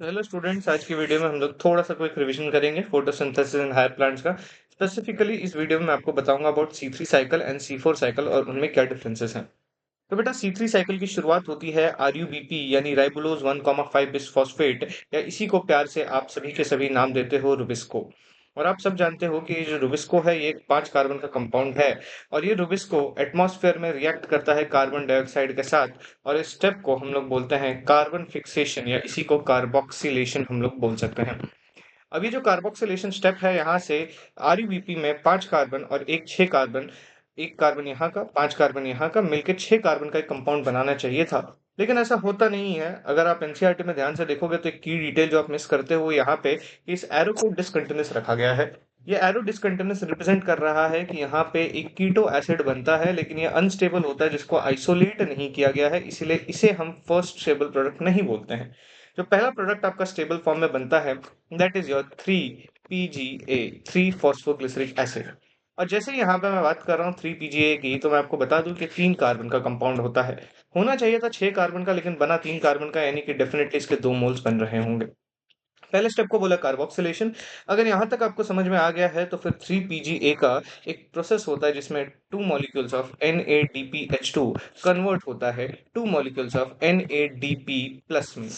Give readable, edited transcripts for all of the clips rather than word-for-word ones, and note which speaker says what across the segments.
Speaker 1: Hello students, आज की video में हम लोग थोड़ा सा क्विक रिवीजन करेंगे फोटोसिंथेसिस इन हायर प्लांट्स का। स्पेसिफिकली इस वीडियो में मैं आपको बताऊंगा about C3 cycle and C4 cycle और उनमें क्या डिफरेंसेस हैं। तो बेटा C3 साइकिल की शुरुआत होती है RUBP यानी राइबोलोज 1,5 बिसफॉस्फेट, या इसी को प्यार से आप सभी के सभी नाम देते हो रुबिस्को। और आप सब जानते हो कि ये जो रुबिस्को है ये 5 कार्बन का कंपाउंड है। और ये रुबिस्को एटमॉस्फेयर में रिएक्ट करता है कार्बन डाइऑक्साइड के साथ। और इस स्टेप को हम लोग बोलते हैं कार्बन फिक्सेशन, या इसी को कार्बोक्सिलेशन हम लोग बोल सकते हैं। अभी जो कार्बोक्सिलेशन स्टेप है, यहाँ से RUBP में 5 कार्बन और एक कार्बन यहाँ का, 5 कार्बन यहाँ का, मिलकर 6 कार्बन का एक कंपाउंड बनाना चाहिए था। लेकिन ऐसा होता नहीं है। अगर आप एनसीईआरटी में ध्यान से देखोगे तो एक की डिटेल जो आप मिस करते हो यहाँ पे, कि इस एरो को डिसकंटिन्यूस रखा गया है। ये एरो डिसकंटिन्यूस रिप्रेजेंट कर रहा है कि यहाँ पे एक कीटो एसिड बनता है, लेकिन ये अनस्टेबल होता है, जिसको आइसोलेट नहीं किया गया है, इसलिए इसे हम फर्स्ट स्टेबल प्रोडक्ट नहीं बोलते हैं। जो पहला प्रोडक्ट आपका स्टेबल फॉर्म में बनता है, that is your 3 PGA, 3 phosphoglyceric acid. और जैसे ही यहाँ पे मैं बात कर रहा हूँ 3 PGA की, तो मैं आपको बता दूं कि 3 कार्बन का कंपाउंड होता है। होना चाहिए था 6 कार्बन का, लेकिन बना 3 कार्बन का, यानी कि डेफिनेटली इसके 2 मोल्स बन रहे होंगे। पहले स्टेप को बोला कार्बोक्सिलेशन। अगर यहाँ तक आपको समझ में आ गया है, तो फिर 3 PGA का एक प्रोसेस होता है जिसमें 2 मॉलिक्यूल्स ऑफ NADPH2 कन्वर्ट होता है 2 मॉलिक्यूल्स ऑफ NADP प्लस में,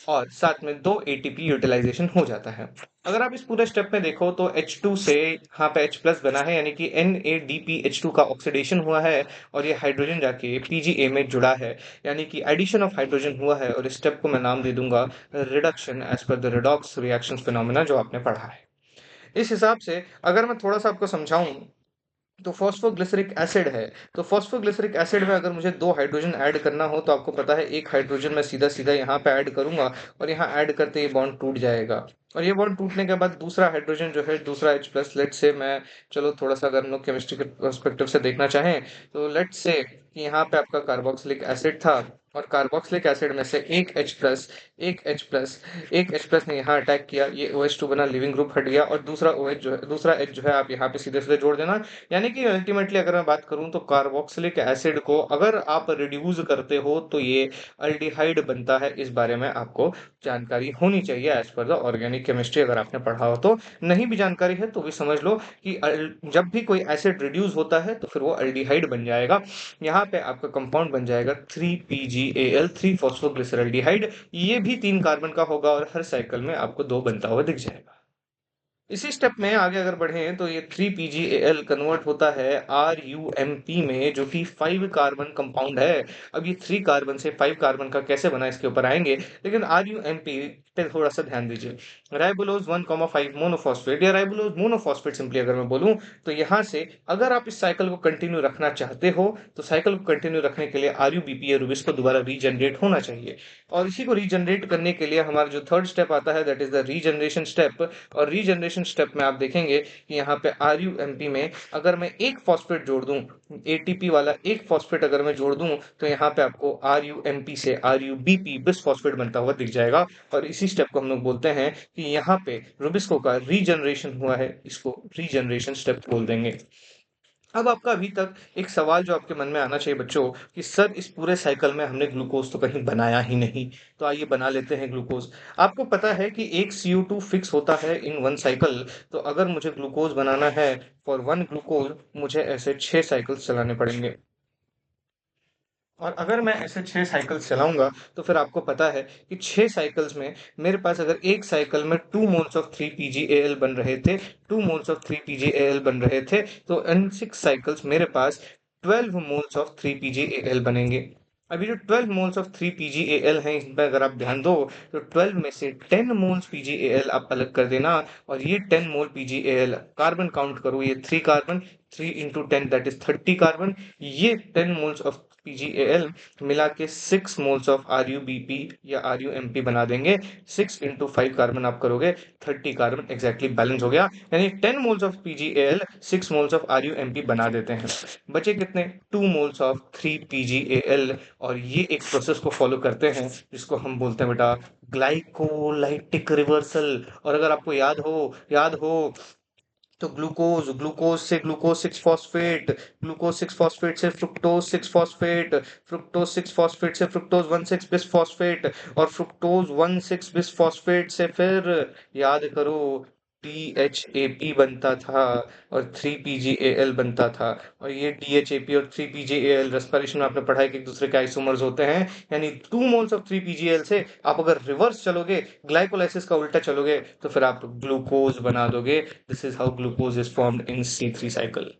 Speaker 1: और साथ में 2 ATP यूटिलाइजेशन हो जाता है। अगर आप इस पूरे स्टेप में देखो तो H2 से यहाँ पे H प्लस बना है, यानी कि NADPH2 का ऑक्सीडेशन हुआ है, और ये हाइड्रोजन जाके PGA में जुड़ा है, यानी कि एडिशन ऑफ हाइड्रोजन हुआ है। और इस स्टेप को मैं नाम दे दूंगा reduction, as per the redox reaction phenomena जो आपने पढ़ा है। इस हिसाब से अगर मैं थोड़ा सा आपको समझाऊं, तो फॉस्फोग्लिसरिक एसिड है। तो फॉस्फोग्लिसरिक एसिड में अगर मुझे 2 हाइड्रोजन ऐड करना हो, तो आपको पता है एक हाइड्रोजन मैं सीधा सीधा यहाँ पे ऐड करूंगा, और यहाँ ऐड करते ये बॉन्ड टूट जाएगा। और ये बॉन्ड टूटने के बाद दूसरा हाइड्रोजन जो है, दूसरा H प्लस, लेट से मैं, चलो थोड़ा सा अगर हम लोग केमिस्ट्री के पर्सपेक्टिव से देखना चाहें, तो लेट से कि यहाँ पे आपका कार्बोक्सिलिक एसिड था, और कार्बोक्सिलिक एसिड में से एक H प्लस ने यहाँ अटैक किया, ये OH2 बना, लिविंग ग्रुप हट गया, और दूसरा OH जो है, दूसरा H जो है, आप यहाँ पे सीधे सीधे जोड़ देना। यानी कि अल्टीमेटली अगर मैं बात करूं, तो कार्बोक्सिलिक एसिड को अगर आप रिड्यूस करते हो तो ये अल्डिहाइड बनता है। इस बारे में आपको जानकारी होनी चाहिए as per the organic chemistry, अगर आपने पढ़ा हो तो। नहीं भी जानकारी है तो भी समझ लो कि जब भी कोई एसिड रिड्यूस होता है तो फिर वो अल्डिहाइड बन जाएगा। यहाँ पे आपका कंपाउंड बन जाएगा 3 PGAl, 3 फॉस्फोग्लिसरल्डिहाइड। ये भी 3 कार्बन का होगा, और हर साइकिल में आपको 2 बनता हुआ दिख जाएगा। इसी स्टेप में आगे अगर बढ़ें, तो ये 3 PGAl कन्वर्ट होता है RUMP में, जो कि 5 कार्बन कंपाउंड है। अब ये 3 कार्बन से 5 कार्बन का कैसे बना, इसके ऊपर आएंगे, लेकिन RUMP पे थोड़ा सा ध्यान दीजिए। राइबोलोज 1,5 मोनोफॉस्फेट, या राइबोलोज मोनोफॉस्फेट सिंपली अगर मैं बोलूं, तो यहाँ से अगर आप इस साइकिल को कंटिन्यू रखना चाहते हो, तो साइकिल को कंटिन्यू रखने के लिए RUBP या रूबिस को दोबारा रीजनरेट होना चाहिए। और इसी को रीजनरेट करने के लिए हमारा जो थर्ड स्टेप आता है, that is the regeneration step. और रीजनरेशन स्टेप में आप देखेंगे कि यहाँ पे RUMP में अगर मैं एक फॉस्फेट जोड़ दूं, ATP वाला एक फॉस्फेट अगर मैं जोड़ दूं, तो यहाँ पे आपको RUMP से RUBP बिस फॉस्फेट बनता हुआ दिख जाएगा। और इसी स्टेप को हम लोग बोलते हैं कि यहाँ पे रुबिस्को का रीजनरेशन हुआ है, इसको रीजनरेशन स्टेप बोल देंगे। अब आपका अभी तक एक सवाल जो आपके मन में आना चाहिए बच्चों, कि सर इस पूरे साइकिल में हमने ग्लूकोज तो कहीं बनाया ही नहीं, तो आइए बना लेते हैं ग्लूकोज। आपको पता है कि एक CO2 फिक्स होता है इन वन साइकिल। तो अगर मुझे ग्लूकोज बनाना है, फॉर वन ग्लूकोज मुझे ऐसे 6 साइकिल्स चलाने पड़ेंगे। और अगर मैं ऐसे 6 साइकिल्स चलाऊंगा, तो फिर आपको पता है कि 6 साइकिल्स में मेरे पास अगर एक साइकिल में 2 मोल्स ऑफ 3 PGAl बन रहे थे, 2 मोल्स ऑफ 3 PGAl बन रहे थे, तो इन 6 साइकिल्स मेरे पास 12 मोल्स ऑफ 3 PGAl बनेंगे। अभी जो 12 मोल्स ऑफ 3 PGAl हैं, इसमें अगर आप ध्यान दो, तो 12 में से 10 मोल्स PGAl आप अलग कर देना। और ये 10 मोल PGAl, कार्बन काउंट करो, ये 3 कार्बन, 3 × 10 दैट इज 30 कार्बन। ये 10 मोल्स ऑफ PGAl मिला के 6 मोल्स ऑफ RUBP या RUMP बना देंगे। 6 × 5 कार्बन आप करोगे, 30 कार्बन एग्जैक्टली बैलेंस हो गया। यानी 10 moles of PGAl 6 moles of RUMP बना देते हैं। बचे कितने, 2 मोल्स ऑफ 3 PGAl। और ये एक प्रोसेस को फॉलो करते हैं जिसको हम बोलते हैं बेटा ग्लाइकोलाइटिक रिवर्सल। और अगर आपको याद हो तो ग्लूकोज, ग्लूकोज से glucose six phosphate, glucose six phosphate से fructose six phosphate, fructose six phosphate से fructose one six bis phosphate, और fructose one six bis phosphate से फिर याद करो THAP बनता था और 3PGAL बनता था। और ये DHAP और 3PGAL रेस्पिरेशन में आपने पढ़ा है कि एक दूसरे के आइसोमर्स होते हैं। यानी 2 मोल्स ऑफ 3PGAL से आप अगर रिवर्स चलोगे, ग्लाइकोलाइसिस का उल्टा चलोगे, तो फिर आप ग्लूकोज बना दोगे। This is how glucose is formed in C3 cycle.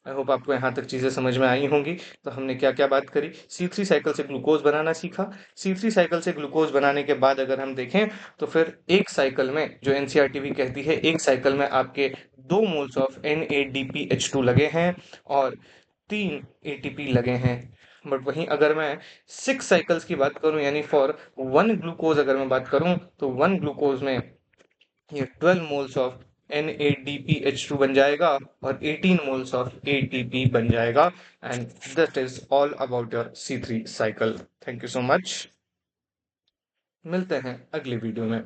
Speaker 1: I hope आपको यहाँ तक चीजें समझ में आई होंगी। तो हमने क्या क्या बात करी, C3 साइकिल से ग्लूकोज बनाना सीखा। C3 साइकिल से ग्लूकोज बनाने के बाद अगर हम देखें, तो फिर एक साइकिल में, जो NCERT भी कहती है, एक साइकिल में आपके 2 मोल्स ऑफ NADPH2 लगे हैं और 3 ATP लगे हैं। बट वहीं अगर मैं 6 साइकिल्स की बात करूं, यानी फॉर 1 ग्लूकोज अगर मैं बात करूं, तो 1 ग्लूकोज में ये 12 मोल्स ऑफ NADPH2 बन जाएगा और 18 मोल्स ऑफ ATP बन जाएगा। And that is all about your C3 cycle. Thank you so much. मिलते हैं अगली वीडियो में।